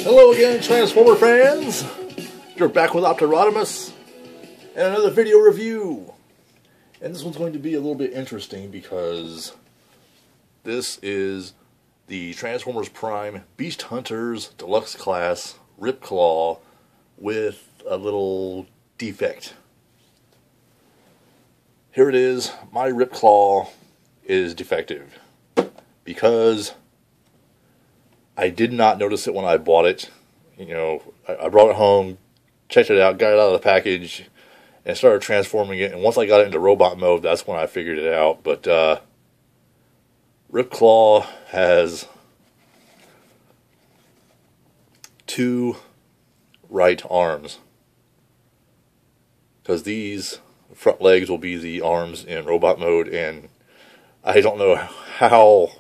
Hello again, Transformer fans. You're back with Optorotimus and another video review. And this one's going to be a little bit interesting because this is the Transformers Prime Beast Hunters Deluxe Class RIPCLAW with a little defect. Here it is. My RIPCLAW is defective because I did not notice it when I bought it. You know, I brought it home, checked it out, got it out of the package, and started transforming it. And once I got it into robot mode, that's when I figured it out. But RIPCLAW has two right arms, because these front legs will be the arms in robot mode, and I don't know how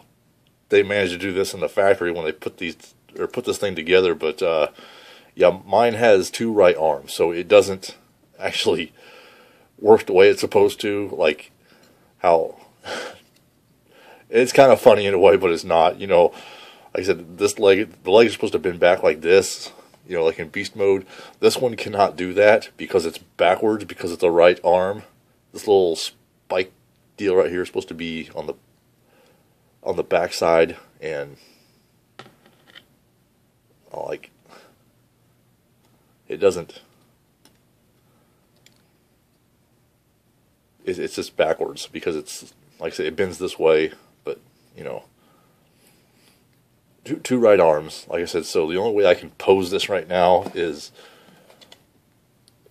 they managed to do this in the factory when they put this thing together, but yeah, mine has two right arms, so it doesn't actually work the way it's supposed to. Like how it's kind of funny in a way, but it's not. You know, like I said, the leg is supposed to bend back like this. You know, like in beast mode. This one cannot do that because it's backwards, because it's a right arm. This little spike deal right here is supposed to be on the back side, and like it doesn't. It's just backwards because it's, like I said, it bends this way, but you know, two right arms, like I said. So the only way I can pose this right now is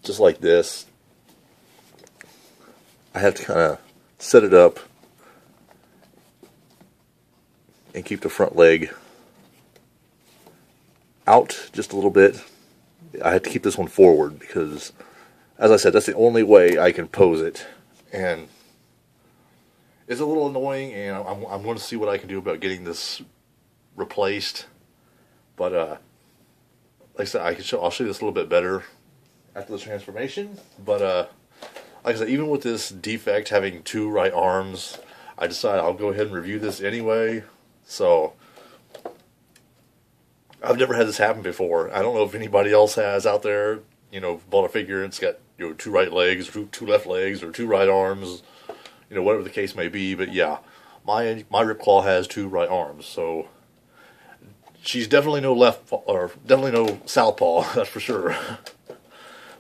just like this. I have to kind of set it up and keep the front leg out just a little bit. I have to keep this one forward because, as I said, that's the only way I can pose it. And it's a little annoying, and I'm going to see what I can do about getting this replaced. But like I said, I'll show you this a little bit better after the transformation. But like I said, even with this defect, having two right arms, I decided I'll go ahead and review this anyway. So I've never had this happen before. I don't know if anybody else has out there. You know, bought a figure and it's got, you know, two right legs, two left legs, or two right arms. You know, whatever the case may be. But yeah, my RIPCLAW has two right arms. So she's definitely no definitely no southpaw. That's for sure.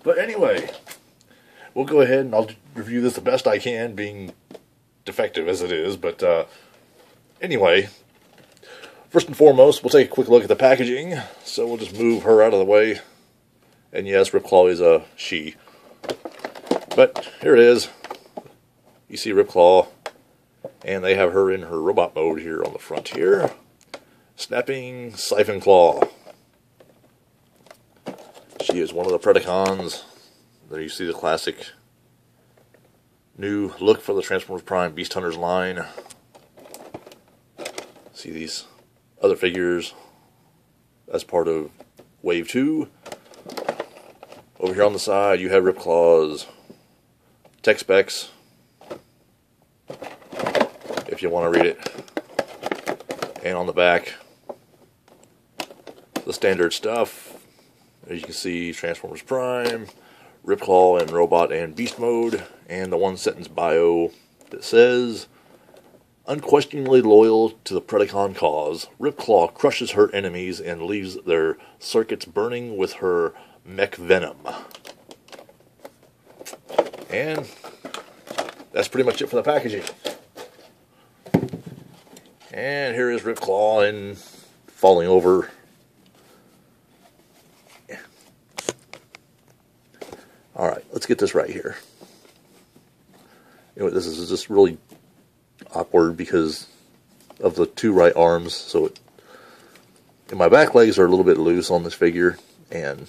But anyway, we'll go ahead and I'll review this the best I can, being defective as it is. But anyway, first and foremost, we'll take a quick look at the packaging. So we'll just move her out of the way. And yes, RIPCLAW is a she. But here it is. You see RIPCLAW, and they have her in her robot mode here on the front here. Snapping Siphon Claw. She is one of the Predacons. There you see the classic new look for the Transformers Prime Beast Hunters line. See these other figures as part of Wave 2. Over here on the side, you have RIPCLAW's tech specs, if you want to read it. And on the back, the standard stuff. As you can see, Transformers Prime, RIPCLAW in robot and beast mode, and the one-sentence bio that says, unquestioningly loyal to the Predacon cause, RIPCLAW crushes her enemies and leaves their circuits burning with her mech venom. And that's pretty much it for the packaging. And here is RIPCLAW and falling over. Alright, let's get this right here. You know, this is just really awkward because of the two right arms. So and my back legs are a little bit loose on this figure, and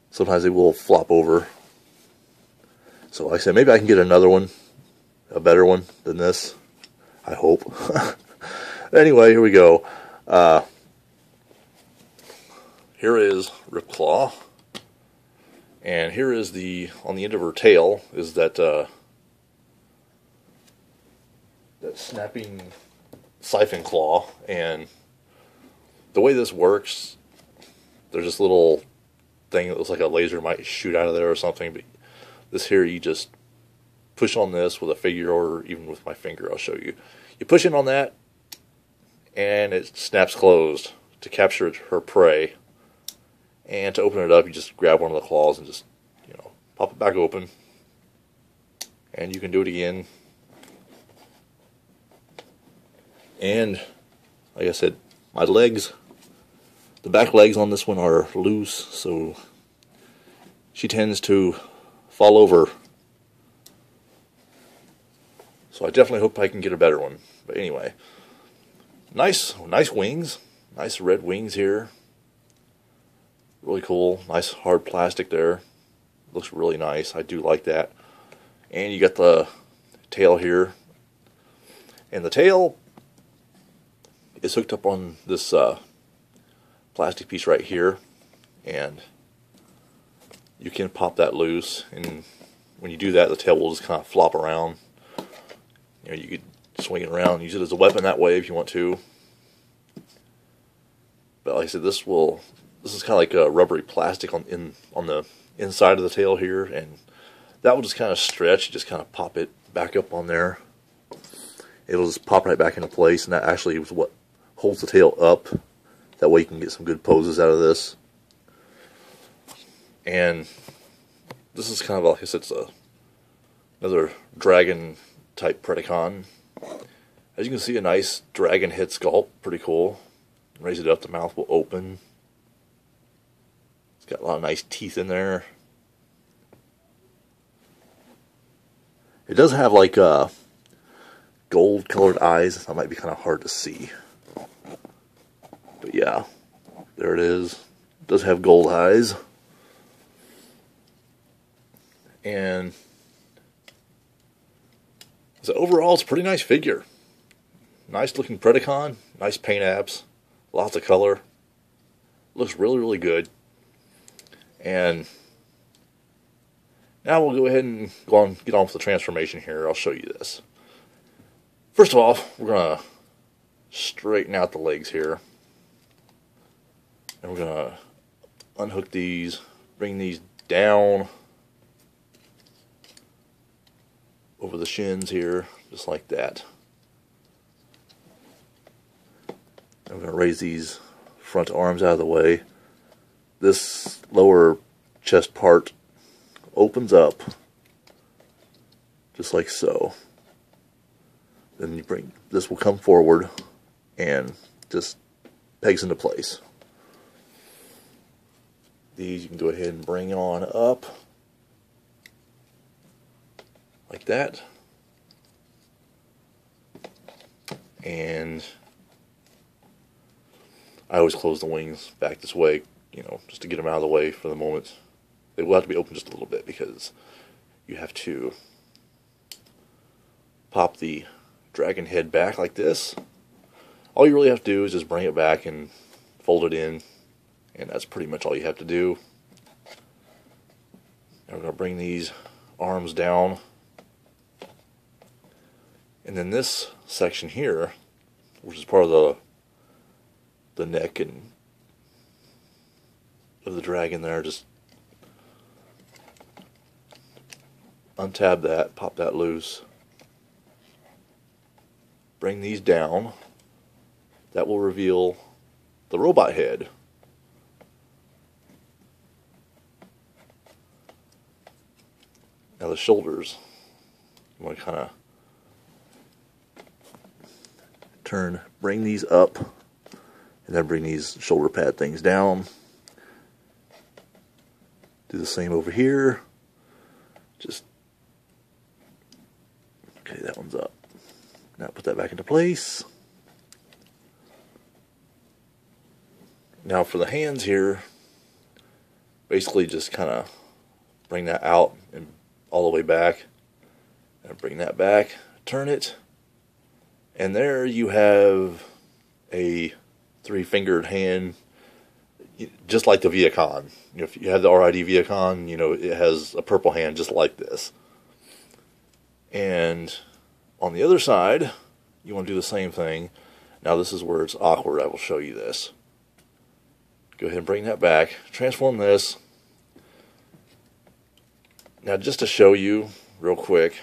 sometimes they will flop over. So like I said, maybe I can get another one, a better one than this. I hope. Anyway, here we go. Here is RIPCLAW, and here is on the end of her tail is that snapping siphon claw. And the way this works, there's this little thing that looks like a laser might shoot out of there or something, but this here, you just push on this with a figure, or even with my finger, I'll show you. You push in on that, and it snaps closed to capture her prey. And to open it up, you just grab one of the claws and just, pop it back open. And you can do it again. And, like I said, my legs, the back legs on this one are loose, so she tends to fall over. So I definitely hope I can get a better one. But anyway, nice wings, nice red wings here. Really cool, nice hard plastic there. Looks really nice. I do like that. And you got the tail here, and the tail is hooked up on this plastic piece right here, and you can pop that loose, and when you do that, the tail will just kind of flop around. You could swing it around and use it as a weapon that way if you want to. But like I said, this is kind of like a rubbery plastic on the inside of the tail here, and that will just kind of stretch. You just kind of pop it back up on there. It'll just pop right back into place, and that actually is what holds the tail up. That way you can get some good poses out of this. And this is kind of, like I said, it's another dragon type Predacon. As you can see, a nice dragon head sculpt, pretty cool. Raise it up, the mouth will open. It's got a lot of nice teeth in there. It does have like gold colored eyes. That might be kind of hard to see. But yeah, there it is. It does have gold eyes. And so overall, it's a pretty nice figure. Nice looking Predacon, nice paint apps, lots of color. Looks really, really good. And now we'll go ahead and get on with the transformation here. I'll show you this. First of all, we're going to straighten out the legs here. And we're going to unhook these, bring these down over the shins here, just like that. I'm going to raise these front arms out of the way. This lower chest part opens up just like so. Then you bring this will come forward and just pegs into place. These you can go ahead and bring on up like that. And I always close the wings back this way, just to get them out of the way for the moment. They will have to be open just a little bit because you have to pop the dragon head back like this. All you really have to do is just bring it back and fold it in, and that's pretty much all you have to do. Now we're going to bring these arms down, and then this section here, which is part of the neck and of the dragon there, just untab that, pop that loose, bring these down. That will reveal the robot head. Now the shoulders, I'm going to kind of bring these up, and then bring these shoulder pad things down. Do the same over here. Just, okay, that one's up. Now put that back into place. Now for the hands here, basically just kind of bring that out and all the way back, and bring that back, turn it, and there you have a three-fingered hand, just like the Viacon. If you have the RID Viacon, it has a purple hand just like this. And on the other side, you want to do the same thing. Now this is where it's awkward. I will show you this. Go ahead and bring that back. Transform this. Now just to show you real quick,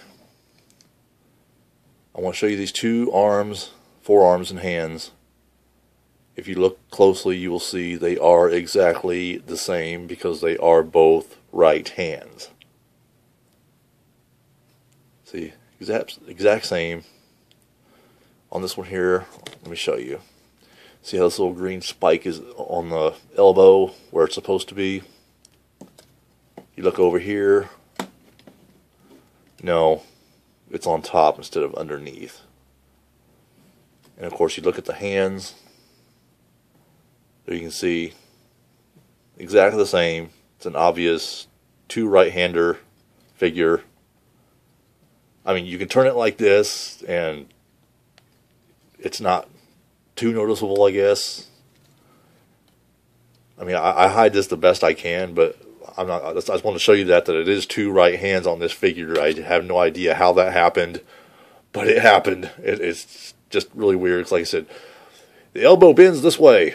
I want to show you these two arms, forearms and hands. If you look closely, you will see they are exactly the same because they are both right hands. See, exact same. On this one here, let me show you. See how this little green spike is on the elbow where it's supposed to be? You look over here. No, it's on top instead of underneath. And of course, you look at the hands. There you can see exactly the same. It's an obvious two right-hander figure. I mean, you can turn it like this, and it's not too noticeable, I guess. I mean, I hide this the best I can, but I'm not. I just want to show you that it is two right hands on this figure. I have no idea how that happened, but it happened. It's just really weird. It's like I said, the elbow bends this way,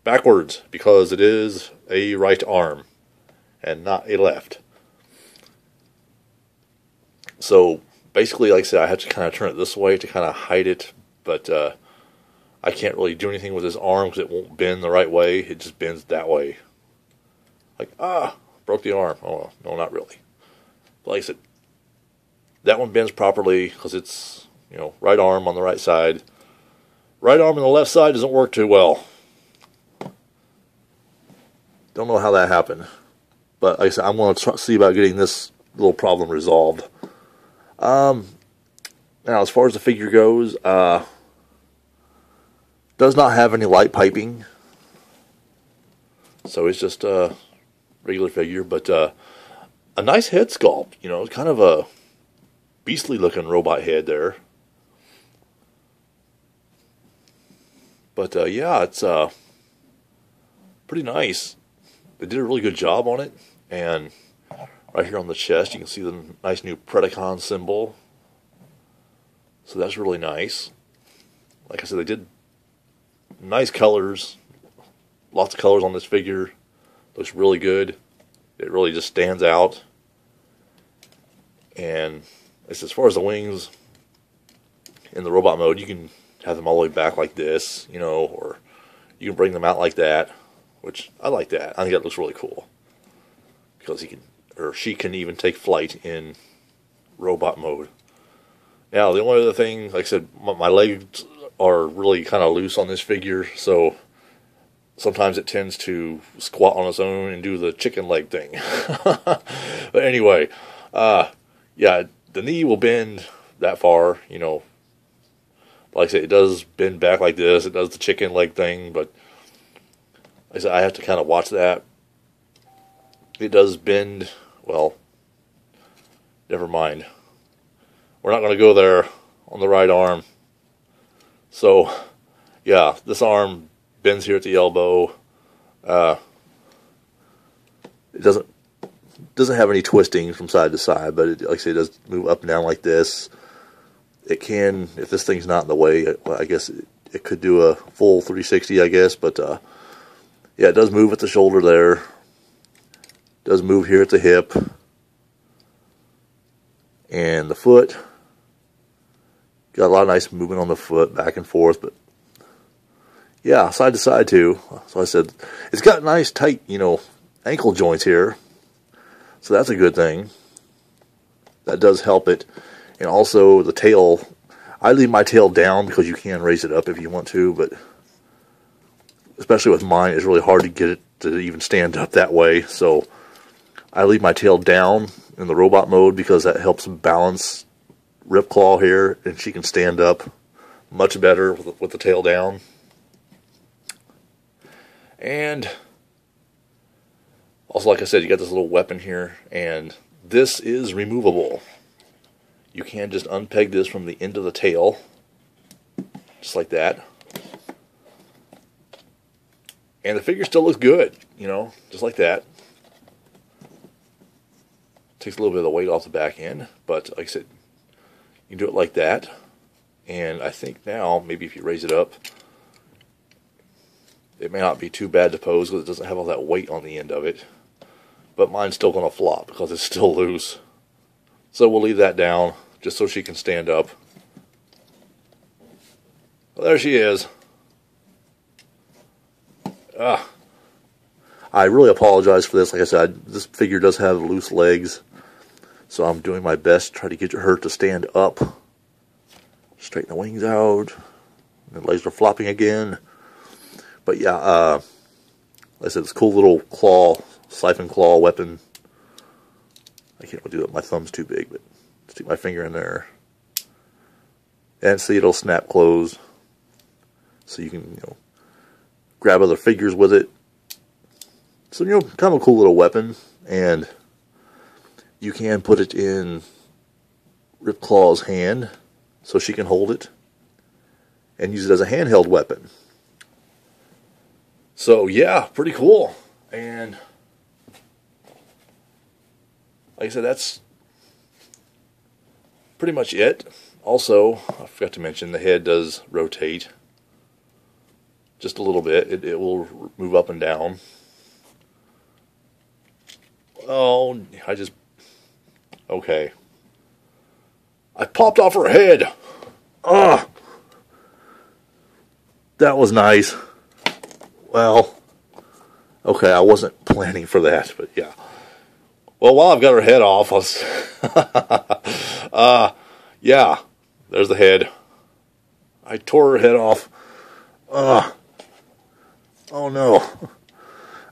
backwards, because it is a right arm and not a left. So basically, like I said, I have to kind of turn it this way to kind of hide it, but I can't really do anything with this arm because it won't bend the right way. It just bends that way. Like, broke the arm. Oh, no, not really. But like I said, that one bends properly because it's, right arm on the right side. Right arm on the left side doesn't work too well. Don't know how that happened. But like I said, I'm going to see about getting this little problem resolved. Now, as far as the figure goes, does not have any light piping. So it's just a regular figure, but a nice head sculpt. Kind of a beastly looking robot head there. But yeah, it's pretty nice. They did a really good job on it. And right here on the chest, you can see the nice new Predacon symbol. So that's really nice. Like I said, they did nice colors. Lots of colors on this figure. Looks really good. It really just stands out. And as far as the wings, in the robot mode, you can have them all the way back like this, or you can bring them out like that, which I like that. I think that looks really cool. Because he can, or she can even take flight in robot mode. Now, the only other thing, like I said, my legs are really kind of loose on this figure, so sometimes it tends to squat on its own and do the chicken leg thing. But anyway, yeah, the knee will bend that far, Like I said, it does bend back like this. It does the chicken leg thing, but like I said, I have to kind of watch that. It does bend, well, never mind. We're not going to go there on the right arm. So, yeah, this arm bends here at the elbow. It doesn't have any twisting from side to side, but like I say, it does move up and down like this. It can, if this thing's not in the way, I guess it could do a full 360, I guess, but yeah, it does move at the shoulder there. It does move here at the hip. And the foot, got a lot of nice movement on the foot, back and forth, but yeah, side to side too. So I said, it's got nice tight, ankle joints here. So that's a good thing. That does help it. And also the tail, I leave my tail down because you can raise it up if you want to, but especially with mine, it's really hard to get it to even stand up that way. So I leave my tail down in the robot mode because that helps balance RIPCLAW here, and she can stand up much better with the tail down. And also, like I said, you got this little weapon here, and this is removable. You can just unpeg this from the end of the tail, just like that. And the figure still looks good, you know, just like that. Takes a little bit of the weight off the back end, but like I said, you can do it like that. And I think now, maybe if you raise it up, it may not be too bad to pose because it doesn't have all that weight on the end of it. But mine's still going to flop because it's still loose. So we'll leave that down just so she can stand up. Well, there she is. I really apologize for this. Like I said, this figure does have loose legs. So I'm doing my best to try to get her to stand up. Straighten the wings out. The legs are flopping again. But yeah, like I said, this cool little claw, siphon claw weapon. I can't really do it. My thumb's too big, but stick my finger in there. And see, it'll snap closed. So you can, you know, grab other figures with it. So, you know, kind of a cool little weapon. And you can put it in RIPCLAW's hand so she can hold it and use it as a handheld weapon. So, yeah, pretty cool. And like I said, that's pretty much it. Also, I forgot to mention, the head does rotate just a little bit. It will move up and down. Oh, okay. I popped off her head. Ugh. That was nice. Well, okay, I wasn't planning for that, but yeah. Well, while I've got her head off, yeah, there's the head. I tore her head off. Oh no.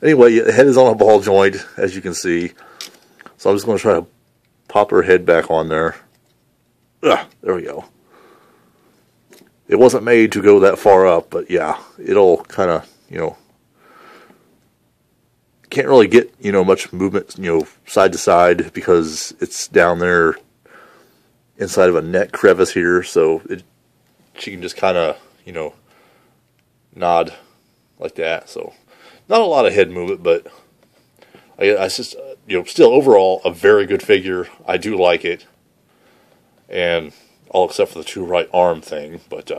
Anyway, the head is on a ball joint, as you can see. So I'm just going to try to pop her head back on there. There we go. It wasn't made to go that far up, but yeah, it'll kind of, you know, can't really get, you know, much movement, you know, side to side because it's down there inside of a neck crevice here, so she can just kind of, you know, nod like that. So not a lot of head movement, but I just, you know, still overall a very good figure. I do like it, and all except for the two right arm thing, but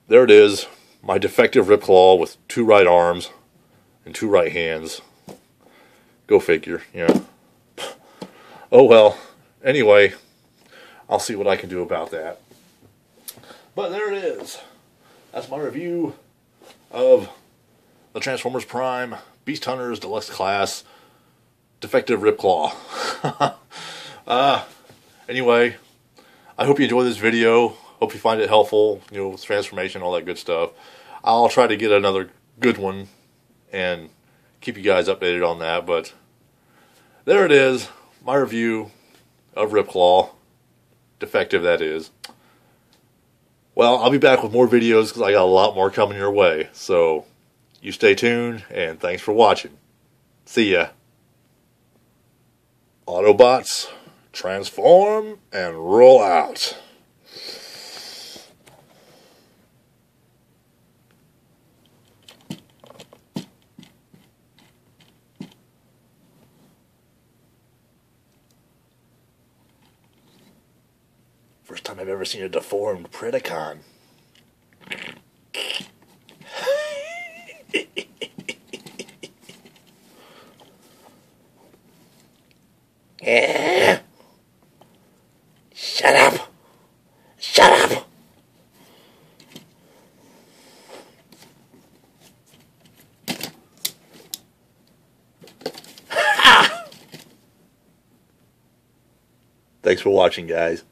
there it is, my defective RIPCLAW with two right arms and two right hands. Go figure, yeah. Oh well. Anyway, I'll see what I can do about that. But there it is. That's my review of the Transformers Prime Beast Hunters Deluxe Class Defective RIPCLAW. Anyway, I hope you enjoyed this video. Hope you find it helpful, you know, with transformation, all that good stuff. I'll try to get another good one and keep you guys updated on that. But there it is, my review of RIPCLAW. Defective, that is. Well, I'll be back with more videos because I got a lot more coming your way. So, you stay tuned, and thanks for watching. See ya. Autobots, transform and roll out. First time I've ever seen a deformed Predacon. Shut up! Shut up! Thanks for watching, guys.